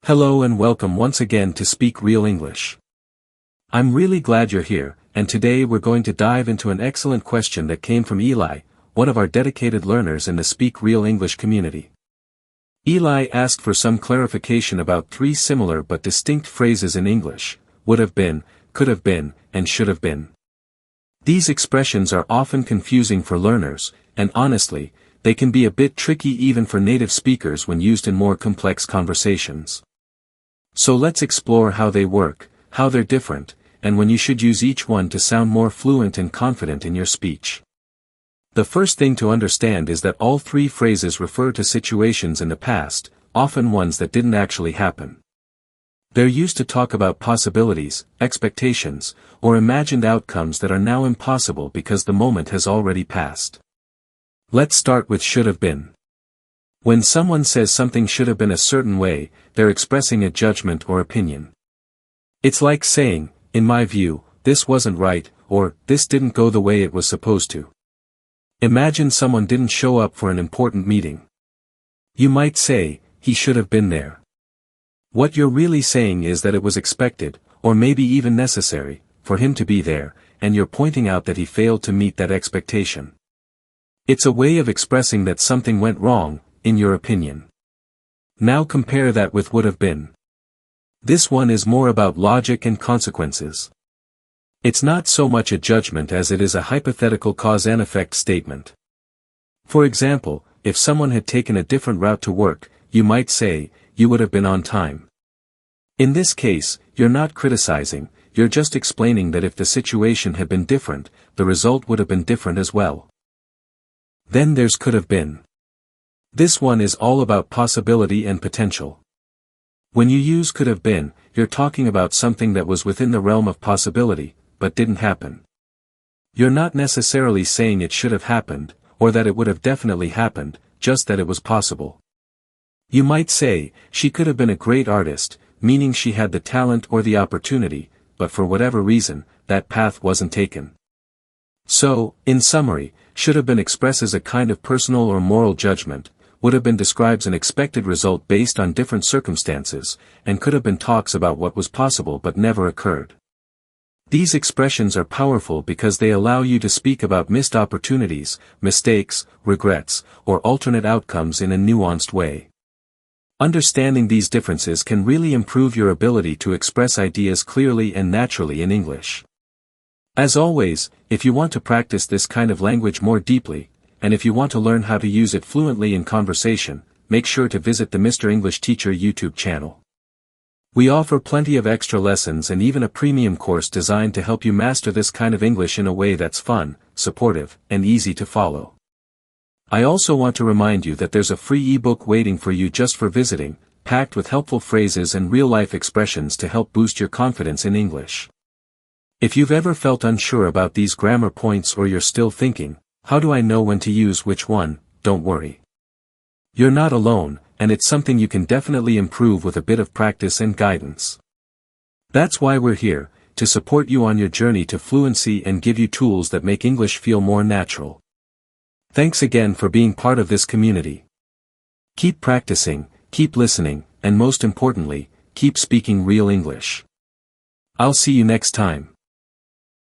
Hello and welcome once again to Speak Real English. I'm really glad you're here, and today we're going to dive into an excellent question that came from Eli, one of our dedicated learners in the Speak Real English community. Eli asked for some clarification about three similar but distinct phrases in English: would have been, could have been, and should have been. These expressions are often confusing for learners, and honestly, they can be a bit tricky even for native speakers when used in more complex conversations. So let's explore how they work, how they're different, and when you should use each one to sound more fluent and confident in your speech. The first thing to understand is that all three phrases refer to situations in the past, often ones that didn't actually happen. They're used to talk about possibilities, expectations, or imagined outcomes that are now impossible because the moment has already passed. Let's start with should have been. When someone says something should have been a certain way, they're expressing a judgment or opinion. It's like saying, in my view, this wasn't right, or this didn't go the way it was supposed to. Imagine someone didn't show up for an important meeting. You might say, he should have been there. What you're really saying is that it was expected, or maybe even necessary, for him to be there, and you're pointing out that he failed to meet that expectation. It's a way of expressing that something went wrong, in your opinion. Now compare that with would have been. This one is more about logic and consequences. It's not so much a judgment as it is a hypothetical cause and effect statement. For example, if someone had taken a different route to work, you might say, you would have been on time. In this case, you're not criticizing, you're just explaining that if the situation had been different, the result would have been different as well. Then there's could have been. This one is all about possibility and potential. When you use could have been, you're talking about something that was within the realm of possibility, but didn't happen. You're not necessarily saying it should have happened, or that it would have definitely happened, just that it was possible. You might say, she could have been a great artist, meaning she had the talent or the opportunity, but for whatever reason, that path wasn't taken. So, in summary, should have been expresses a kind of personal or moral judgment, would have been describes an expected result based on different circumstances, and could have been talks about what was possible but never occurred. These expressions are powerful because they allow you to speak about missed opportunities, mistakes, regrets, or alternate outcomes in a nuanced way. Understanding these differences can really improve your ability to express ideas clearly and naturally in English. As always, if you want to practice this kind of language more deeply, and if you want to learn how to use it fluently in conversation, make sure to visit the Mr. English Teacher YouTube channel. We offer plenty of extra lessons and even a premium course designed to help you master this kind of English in a way that's fun, supportive, and easy to follow. I also want to remind you that there's a free ebook waiting for you just for visiting, packed with helpful phrases and real-life expressions to help boost your confidence in English. If you've ever felt unsure about these grammar points or you're still thinking, how do I know when to use which one? Don't worry. You're not alone, and it's something you can definitely improve with a bit of practice and guidance. That's why we're here, to support you on your journey to fluency and give you tools that make English feel more natural. Thanks again for being part of this community. Keep practicing, keep listening, and most importantly, keep speaking real English. I'll see you next time.